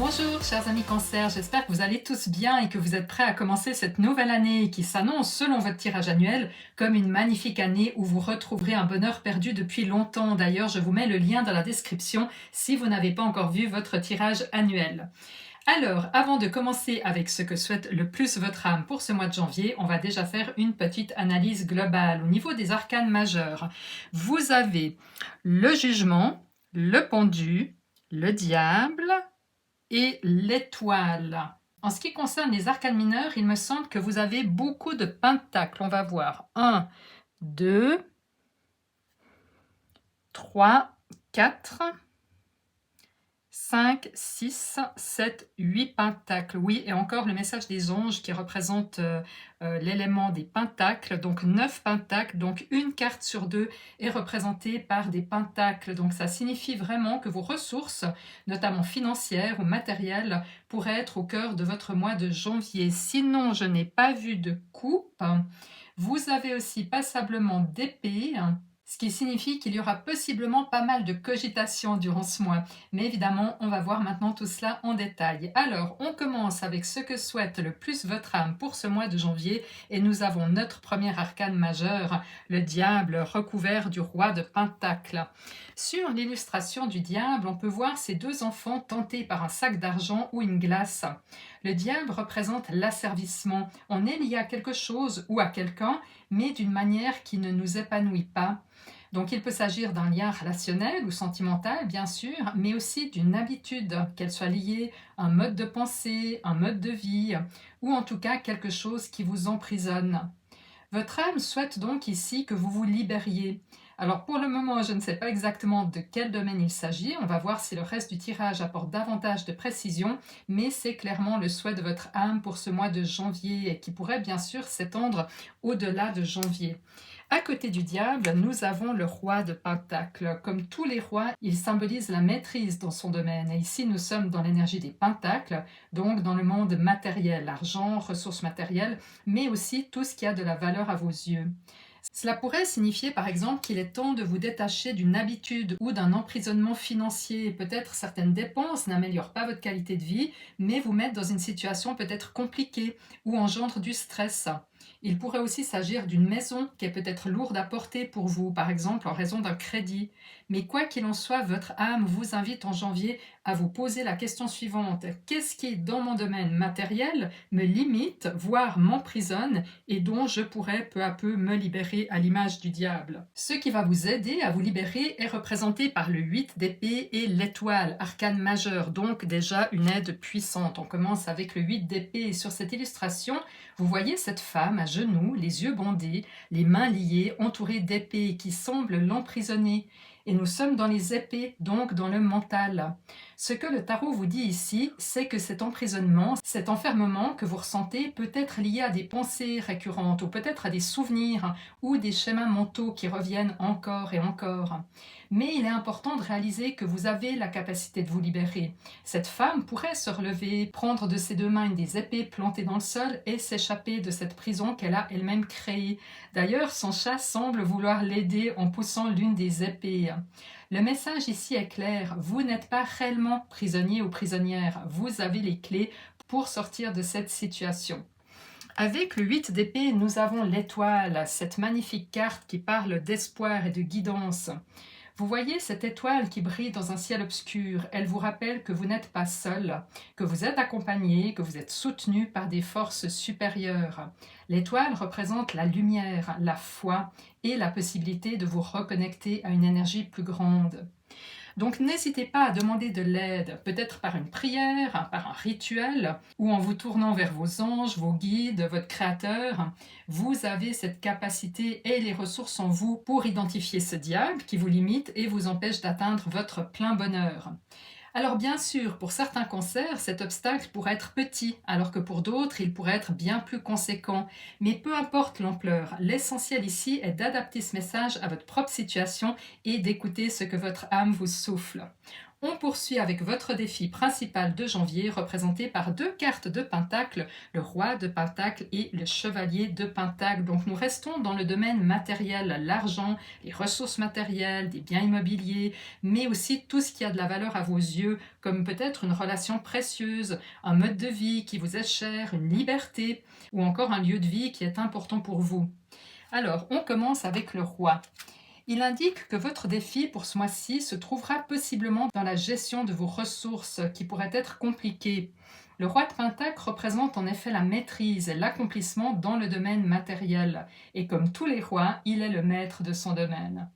Bonjour chers amis Cancer, j'espère que vous allez tous bien et que vous êtes prêts à commencer cette nouvelle année qui s'annonce selon votre tirage annuel comme une magnifique année où vous retrouverez un bonheur perdu depuis longtemps. D'ailleurs, je vous mets le lien dans la description si vous n'avez pas encore vu votre tirage annuel. Alors, avant de commencer avec ce que souhaite le plus votre âme pour ce mois de janvier, on va déjà faire une petite analyse globale au niveau des arcanes majeurs. Vous avez le jugement, le pendu, le diable et l'étoile. En ce qui concerne les arcanes mineurs, il me semble que vous avez beaucoup de pentacles. On va voir 1, 2, 3, 4, 5, 6, 7, 8 pentacles. Oui, et encore le message des anges qui représente l'élément des pentacles. Donc 9 pentacles, donc une carte sur deux est représentée par des pentacles. Donc ça signifie vraiment que vos ressources, notamment financières ou matérielles, pourraient être au cœur de votre mois de janvier. Sinon, je n'ai pas vu de coupe. Vous avez aussi passablement d'épée, ce qui signifie qu'il y aura possiblement pas mal de cogitation durant ce mois. Mais évidemment, on va voir maintenant tout cela en détail. Alors, on commence avec ce que souhaite le plus votre âme pour ce mois de janvier. Et nous avons notre premier arcane majeur, le diable recouvert du roi de Pentacles. Sur l'illustration du diable, on peut voir ces deux enfants tentés par un sac d'argent ou une glace. Le diable représente l'asservissement. On est lié à quelque chose ou à quelqu'un, mais d'une manière qui ne nous épanouit pas. Donc il peut s'agir d'un lien relationnel ou sentimental, bien sûr, mais aussi d'une habitude, qu'elle soit liée à un mode de pensée, un mode de vie, ou en tout cas quelque chose qui vous emprisonne. Votre âme souhaite donc ici que vous vous libériez. Alors pour le moment, je ne sais pas exactement de quel domaine il s'agit. On va voir si le reste du tirage apporte davantage de précision, mais c'est clairement le souhait de votre âme pour ce mois de janvier et qui pourrait bien sûr s'étendre au-delà de janvier. À côté du diable, nous avons le roi de Pentacles. Comme tous les rois, il symbolise la maîtrise dans son domaine. Et ici, nous sommes dans l'énergie des Pentacles, donc dans le monde matériel, argent, ressources matérielles, mais aussi tout ce qui a de la valeur à vos yeux. Cela pourrait signifier par exemple qu'il est temps de vous détacher d'une habitude ou d'un emprisonnement financier. Peut-être certaines dépenses n'améliorent pas votre qualité de vie, mais vous mettent dans une situation peut-être compliquée ou engendrent du stress. Il pourrait aussi s'agir d'une maison qui est peut-être lourde à porter pour vous, par exemple en raison d'un crédit. Mais quoi qu'il en soit, votre âme vous invite en janvier à vous poser la question suivante. Qu'est-ce qui, dans mon domaine matériel, me limite, voire m'emprisonne, et dont je pourrais peu à peu me libérer à l'image du diable? Ce qui va vous aider à vous libérer est représenté par le 8 d'épée et l'étoile, arcane majeur, donc déjà une aide puissante. On commence avec le 8 d'épée et sur cette illustration, vous voyez cette femme à genoux, les yeux bandés, les mains liées, entourée d'épées qui semblent l'emprisonner. Et nous sommes dans les épées, donc dans le mental. Ce que le tarot vous dit ici, c'est que cet emprisonnement, cet enfermement que vous ressentez peut être lié à des pensées récurrentes ou peut-être à des souvenirs ou des schémas mentaux qui reviennent encore et encore. Mais il est important de réaliser que vous avez la capacité de vous libérer. Cette femme pourrait se relever, prendre de ses deux mains une des épées plantées dans le sol et s'échapper de cette prison qu'elle a elle-même créée. D'ailleurs, son chat semble vouloir l'aider en poussant l'une des épées. Le message ici est clair, vous n'êtes pas réellement prisonnier ou prisonnière, vous avez les clés pour sortir de cette situation. Avec le 8 d'épée, nous avons l'étoile, cette magnifique carte qui parle d'espoir et de guidance. Vous voyez cette étoile qui brille dans un ciel obscur, elle vous rappelle que vous n'êtes pas seul, que vous êtes accompagné, que vous êtes soutenu par des forces supérieures. L'étoile représente la lumière, la foi et la possibilité de vous reconnecter à une énergie plus grande. Donc n'hésitez pas à demander de l'aide, peut-être par une prière, par un rituel, ou en vous tournant vers vos anges, vos guides, votre créateur. Vous avez cette capacité et les ressources en vous pour identifier ce diable qui vous limite et vous empêche d'atteindre votre plein bonheur. Alors bien sûr, pour certains cancers, cet obstacle pourrait être petit, alors que pour d'autres, il pourrait être bien plus conséquent. Mais peu importe l'ampleur, l'essentiel ici est d'adapter ce message à votre propre situation et d'écouter ce que votre âme vous souffle. On poursuit avec votre défi principal de janvier, représenté par 2 cartes de Pentacle, le Roi de Pentacle et le Chevalier de Pentacle. Donc nous restons dans le domaine matériel, l'argent, les ressources matérielles, des biens immobiliers, mais aussi tout ce qui a de la valeur à vos yeux, comme peut-être une relation précieuse, un mode de vie qui vous est cher, une liberté, ou encore un lieu de vie qui est important pour vous. Alors, on commence avec le Roi. Il indique que votre défi pour ce mois-ci se trouvera possiblement dans la gestion de vos ressources qui pourraient être compliquées. Le roi de Pentacle représente en effet la maîtrise et l'accomplissement dans le domaine matériel. Et comme tous les rois, il est le maître de son domaine.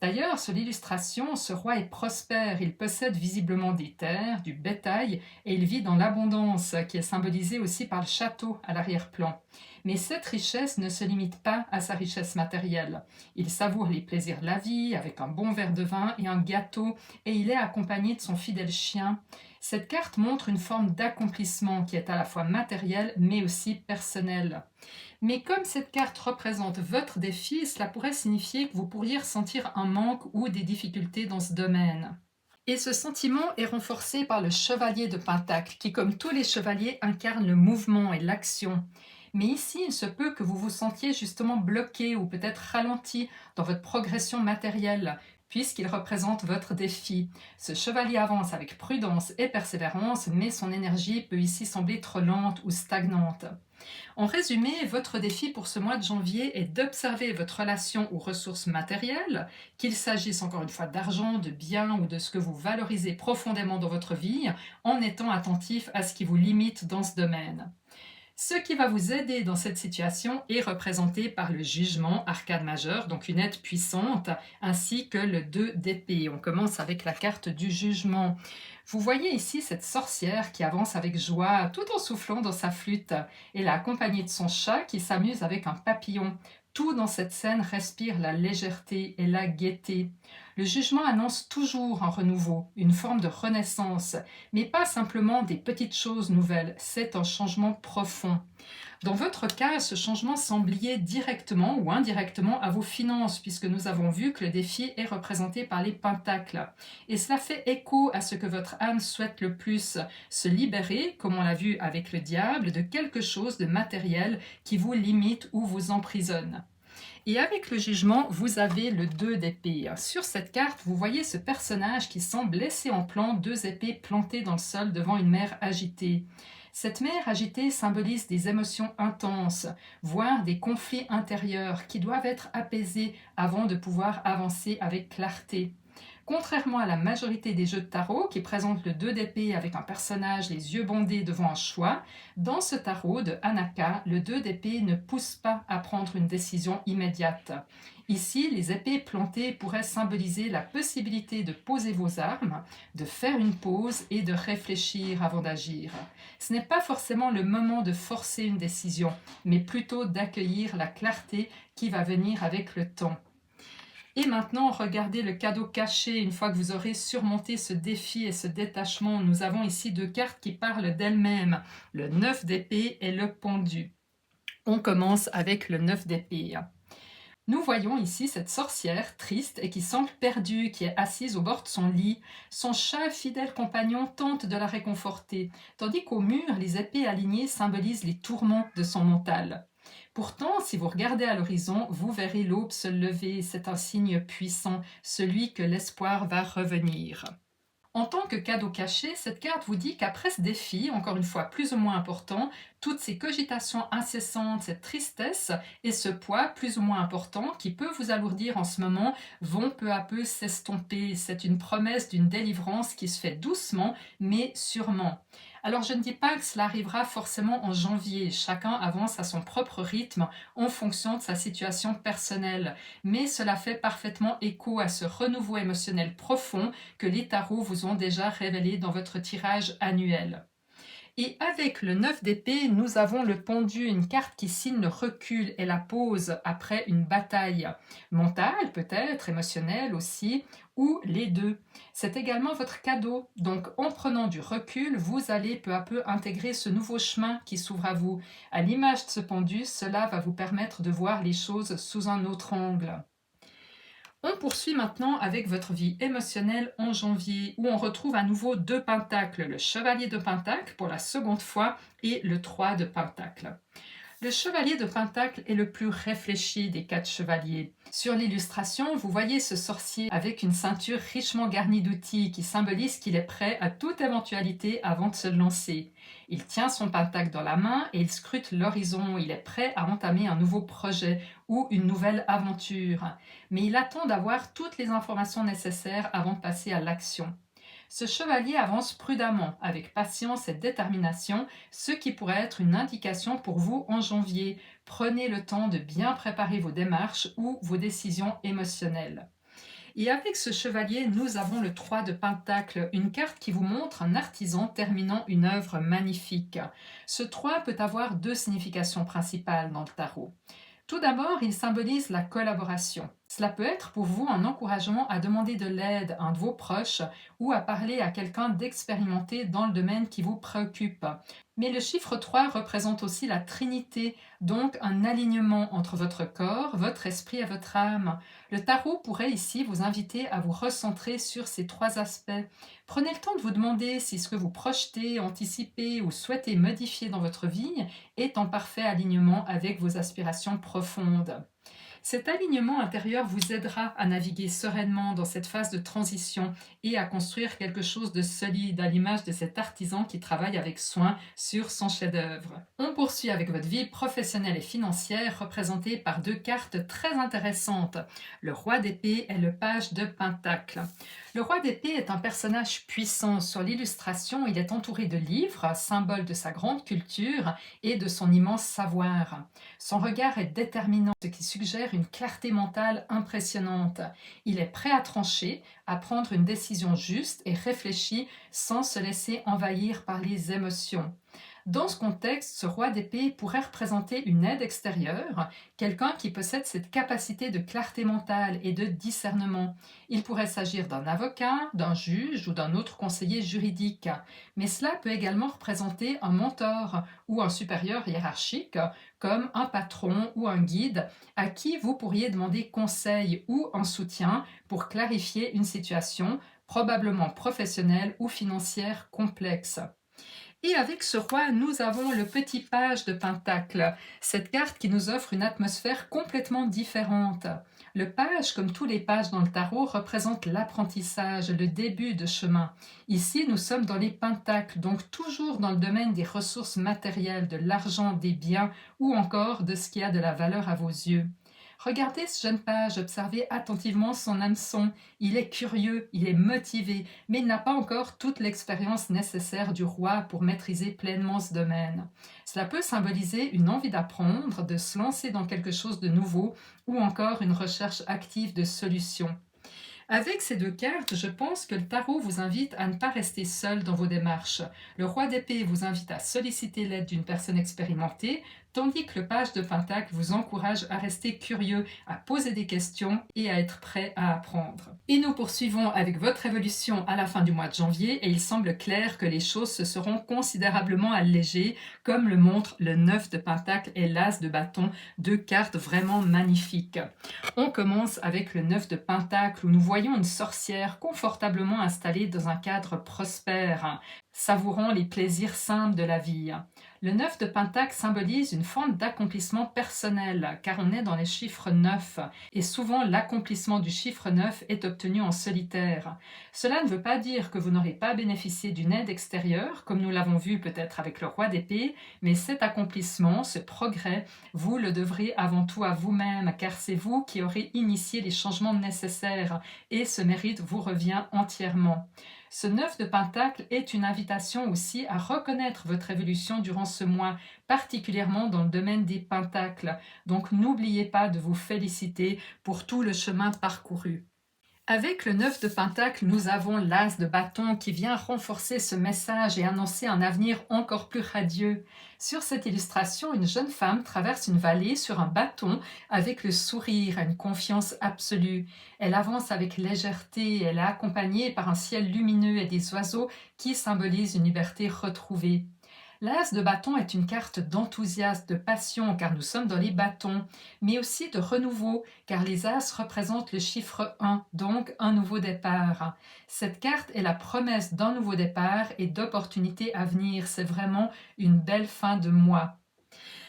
D'ailleurs, sur l'illustration, ce roi est prospère, il possède visiblement des terres, du bétail, et il vit dans l'abondance, qui est symbolisée aussi par le château à l'arrière-plan. Mais cette richesse ne se limite pas à sa richesse matérielle. Il savoure les plaisirs de la vie avec un bon verre de vin et un gâteau, et il est accompagné de son fidèle chien. Cette carte montre une forme d'accomplissement qui est à la fois matérielle mais aussi personnelle. Mais comme cette carte représente votre défi, cela pourrait signifier que vous pourriez ressentir un manque ou des difficultés dans ce domaine. Et ce sentiment est renforcé par le chevalier de Pentacle, qui comme tous les chevaliers incarne le mouvement et l'action. Mais ici, il se peut que vous vous sentiez justement bloqué ou peut-être ralenti dans votre progression matérielle, puisqu'il représente votre défi. Ce chevalier avance avec prudence et persévérance, mais son énergie peut ici sembler trop lente ou stagnante. En résumé, votre défi pour ce mois de janvier est d'observer votre relation aux ressources matérielles, qu'il s'agisse encore une fois d'argent, de biens ou de ce que vous valorisez profondément dans votre vie, en étant attentif à ce qui vous limite dans ce domaine. Ce qui va vous aider dans cette situation est représenté par le jugement, arcane majeure, donc une aide puissante, ainsi que le 2 d'épée. On commence avec la carte du jugement. Vous voyez ici cette sorcière qui avance avec joie tout en soufflant dans sa flûte. Elle est accompagnée de son chat qui s'amuse avec un papillon. Tout dans cette scène respire la légèreté et la gaieté. Le jugement annonce toujours un renouveau, une forme de renaissance, mais pas simplement des petites choses nouvelles, c'est un changement profond. Dans votre cas, ce changement semble lié directement ou indirectement à vos finances, puisque nous avons vu que le défi est représenté par les pentacles. Et cela fait écho à ce que votre âme souhaite le plus, se libérer, comme on l'a vu avec le diable, de quelque chose de matériel qui vous limite ou vous emprisonne. Et avec le jugement, vous avez le 2 d'épée. Sur cette carte, vous voyez ce personnage qui semble laisser en plan 2 épées plantées dans le sol devant une mer agitée. Cette mer agitée symbolise des émotions intenses, voire des conflits intérieurs qui doivent être apaisés avant de pouvoir avancer avec clarté. Contrairement à la majorité des jeux de tarot qui présentent le 2 d'épée avec un personnage les yeux bandés devant un choix, dans ce tarot de Hanaka, le 2 d'épée ne pousse pas à prendre une décision immédiate. Ici, les épées plantées pourraient symboliser la possibilité de poser vos armes, de faire une pause et de réfléchir avant d'agir. Ce n'est pas forcément le moment de forcer une décision, mais plutôt d'accueillir la clarté qui va venir avec le temps. Et maintenant, regardez le cadeau caché. Une fois que vous aurez surmonté ce défi et ce détachement, nous avons ici 2 cartes qui parlent d'elles-mêmes, le 9 d'épée et le pendu. On commence avec le 9 d'épée. Nous voyons ici cette sorcière triste et qui semble perdue, qui est assise au bord de son lit. Son chat, fidèle compagnon, tente de la réconforter, tandis qu'au mur, les épées alignées symbolisent les tourments de son mental. Pourtant, si vous regardez à l'horizon, vous verrez l'aube se lever, c'est un signe puissant, celui que l'espoir va revenir. En tant que cadeau caché, cette carte vous dit qu'après ce défi, encore une fois plus ou moins important, toutes ces cogitations incessantes, cette tristesse et ce poids plus ou moins important qui peut vous alourdir en ce moment vont peu à peu s'estomper. C'est une promesse d'une délivrance qui se fait doucement mais sûrement. Alors je ne dis pas que cela arrivera forcément en janvier, chacun avance à son propre rythme en fonction de sa situation personnelle, mais cela fait parfaitement écho à ce renouveau émotionnel profond que les tarots vous ont déjà révélé dans votre tirage annuel. Et avec le 9 d'épée, nous avons le pendu, une carte qui signe le recul et la pause après une bataille. Mentale peut-être, émotionnelle aussi, ou les deux. C'est également votre cadeau. Donc en prenant du recul, vous allez peu à peu intégrer ce nouveau chemin qui s'ouvre à vous. À l'image de ce pendu, cela va vous permettre de voir les choses sous un autre angle. On poursuit maintenant avec votre vie émotionnelle en janvier, où on retrouve à nouveau deux pentacles, le chevalier de pentacle pour la seconde fois et le 3 de pentacle. Le chevalier de pentacle est le plus réfléchi des 4 chevaliers. Sur l'illustration, vous voyez ce sorcier avec une ceinture richement garnie d'outils qui symbolise qu'il est prêt à toute éventualité avant de se lancer. Il tient son pentacle dans la main et il scrute l'horizon. Il est prêt à entamer un nouveau projet ou une nouvelle aventure. Mais il attend d'avoir toutes les informations nécessaires avant de passer à l'action. Ce chevalier avance prudemment, avec patience et détermination, ce qui pourrait être une indication pour vous en janvier. Prenez le temps de bien préparer vos démarches ou vos décisions émotionnelles. Et avec ce chevalier, nous avons le 3 de pentacle, une carte qui vous montre un artisan terminant une œuvre magnifique. Ce 3 peut avoir deux significations principales dans le tarot. Tout d'abord, il symbolise la collaboration. Cela peut être pour vous un encouragement à demander de l'aide à un de vos proches ou à parler à quelqu'un d'expérimenté dans le domaine qui vous préoccupe. Mais le chiffre 3 représente aussi la Trinité, donc un alignement entre votre corps, votre esprit et votre âme. Le tarot pourrait ici vous inviter à vous recentrer sur ces trois aspects. Prenez le temps de vous demander si ce que vous projetez, anticipez ou souhaitez modifier dans votre vie est en parfait alignement avec vos aspirations profondes. Cet alignement intérieur vous aidera à naviguer sereinement dans cette phase de transition et à construire quelque chose de solide à l'image de cet artisan qui travaille avec soin sur son chef-d'œuvre. On poursuit avec votre vie professionnelle et financière représentée par deux cartes très intéressantes, le roi d'épée et le page de pentacle. Le roi d'épée est un personnage puissant. Sur l'illustration, il est entouré de livres, symbole de sa grande culture et de son immense savoir. Son regard est déterminant, ce qui suggère une clarté mentale impressionnante. Il est prêt à trancher, à prendre une décision juste et réfléchie sans se laisser envahir par les émotions. Dans ce contexte, ce roi d'épée pourrait représenter une aide extérieure, quelqu'un qui possède cette capacité de clarté mentale et de discernement. Il pourrait s'agir d'un avocat, d'un juge ou d'un autre conseiller juridique. Mais cela peut également représenter un mentor ou un supérieur hiérarchique, comme un patron ou un guide, à qui vous pourriez demander conseil ou un soutien pour clarifier une situation, probablement professionnelle ou financière complexe. Et avec ce roi, nous avons le petit page de pentacle, cette carte qui nous offre une atmosphère complètement différente. Le page, comme tous les pages dans le tarot, représente l'apprentissage, le début de chemin. Ici, nous sommes dans les pentacles, donc toujours dans le domaine des ressources matérielles, de l'argent, des biens ou encore de ce qui a de la valeur à vos yeux. Regardez ce jeune page, observez attentivement son hameçon. Il est curieux, il est motivé, mais il n'a pas encore toute l'expérience nécessaire du roi pour maîtriser pleinement ce domaine. Cela peut symboliser une envie d'apprendre, de se lancer dans quelque chose de nouveau ou encore une recherche active de solutions. Avec ces deux cartes, je pense que le tarot vous invite à ne pas rester seul dans vos démarches. Le roi d'épée vous invite à solliciter l'aide d'une personne expérimentée, tandis que le page de pentacle vous encourage à rester curieux, à poser des questions et à être prêt à apprendre. Et nous poursuivons avec votre évolution à la fin du mois de janvier et il semble clair que les choses se seront considérablement allégées, comme le montre le 9 de pentacle et l'as de bâton, deux cartes vraiment magnifiques. On commence avec le 9 de pentacle où nous voyons une sorcière confortablement installée dans un cadre prospère, savourant les plaisirs simples de la vie. Le 9 de pentacle symbolise une forme d'accomplissement personnel, car on est dans les chiffres 9, et souvent l'accomplissement du chiffre 9 est obtenu en solitaire. Cela ne veut pas dire que vous n'aurez pas bénéficié d'une aide extérieure, comme nous l'avons vu peut-être avec le roi d'épée, mais cet accomplissement, ce progrès, vous le devrez avant tout à vous-même, car c'est vous qui aurez initié les changements nécessaires, et ce mérite vous revient entièrement. Ce 9 de pentacle est une invitation aussi à reconnaître votre évolution durant ce mois, particulièrement dans le domaine des pentacles. Donc n'oubliez pas de vous féliciter pour tout le chemin parcouru. Avec le 9 de pentacle, nous avons l'as de bâton qui vient renforcer ce message et annoncer un avenir encore plus radieux. Sur cette illustration, une jeune femme traverse une vallée sur un bâton avec le sourire et une confiance absolue. Elle avance avec légèreté, elle est accompagnée par un ciel lumineux et des oiseaux qui symbolisent une liberté retrouvée. L'as de bâton est une carte d'enthousiasme, de passion, car nous sommes dans les bâtons, mais aussi de renouveau, car les as représentent le chiffre 1, donc un nouveau départ. Cette carte est la promesse d'un nouveau départ et d'opportunités à venir. C'est vraiment une belle fin de mois.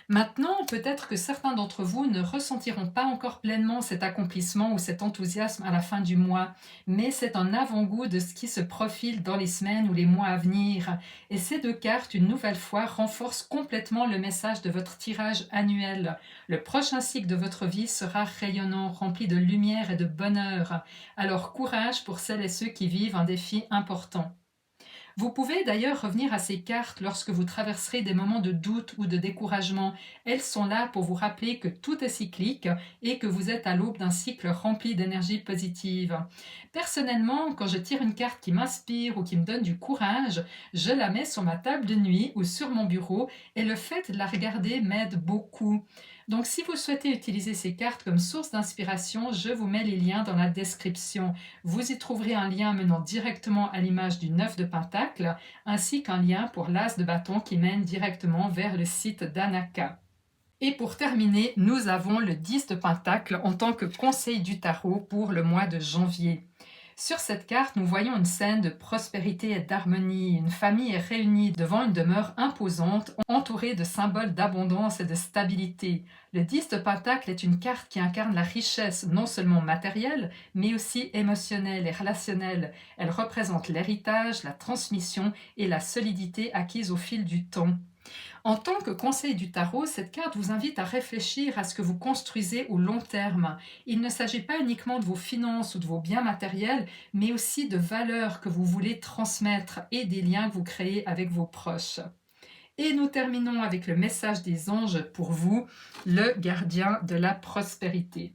Maintenant, peut-être que certains d'entre vous ne ressentiront pas encore pleinement cet accomplissement ou cet enthousiasme à la fin du mois, mais c'est un avant-goût de ce qui se profile dans les semaines ou les mois à venir. Et ces deux cartes, une nouvelle fois, renforcent complètement le message de votre tirage annuel. Le prochain cycle de votre vie sera rayonnant, rempli de lumière et de bonheur. Alors courage pour celles et ceux qui vivent un défi important. Vous pouvez d'ailleurs revenir à ces cartes lorsque vous traverserez des moments de doute ou de découragement. Elles sont là pour vous rappeler que tout est cyclique et que vous êtes à l'aube d'un cycle rempli d'énergie positive. Personnellement, quand je tire une carte qui m'inspire ou qui me donne du courage, je la mets sur ma table de nuit ou sur mon bureau et le fait de la regarder m'aide beaucoup. Donc si vous souhaitez utiliser ces cartes comme source d'inspiration, je vous mets les liens dans la description. Vous y trouverez un lien menant directement à l'image du 9 de Pentacle, ainsi qu'un lien pour l'As de bâton qui mène directement vers le site d'Anaka. Et pour terminer, nous avons le 10 de Pentacle en tant que conseil du tarot pour le mois de janvier. Sur cette carte, nous voyons une scène de prospérité et d'harmonie. Une famille est réunie devant une demeure imposante, entourée de symboles d'abondance et de stabilité. Le 10 de Pentacle est une carte qui incarne la richesse non seulement matérielle, mais aussi émotionnelle et relationnelle. Elle représente l'héritage, la transmission et la solidité acquise au fil du temps. En tant que conseil du tarot, cette carte vous invite à réfléchir à ce que vous construisez au long terme. Il ne s'agit pas uniquement de vos finances ou de vos biens matériels, mais aussi de valeurs que vous voulez transmettre et des liens que vous créez avec vos proches. Et nous terminons avec le message des anges pour vous, le gardien de la prospérité.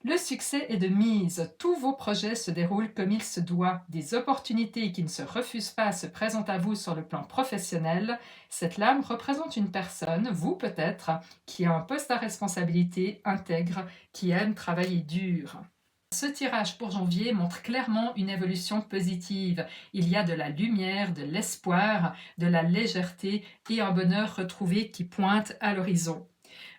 Le succès est de mise. Tous vos projets se déroulent comme il se doit. Des opportunités qui ne se refusent pas se présentent à vous sur le plan professionnel. Cette lame représente une personne, vous peut-être, qui a un poste à responsabilité, intègre, qui aime travailler dur. Ce tirage pour janvier montre clairement une évolution positive. Il y a de la lumière, de l'espoir, de la légèreté et un bonheur retrouvé qui pointe à l'horizon.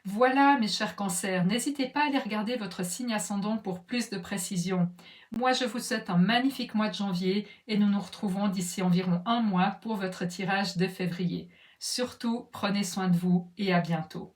Voilà mes chers cancers, n'hésitez pas à aller regarder votre signe ascendant pour plus de précision. Moi je vous souhaite un magnifique mois de janvier et nous nous retrouvons d'ici environ un mois pour votre tirage de février. Surtout, prenez soin de vous et à bientôt.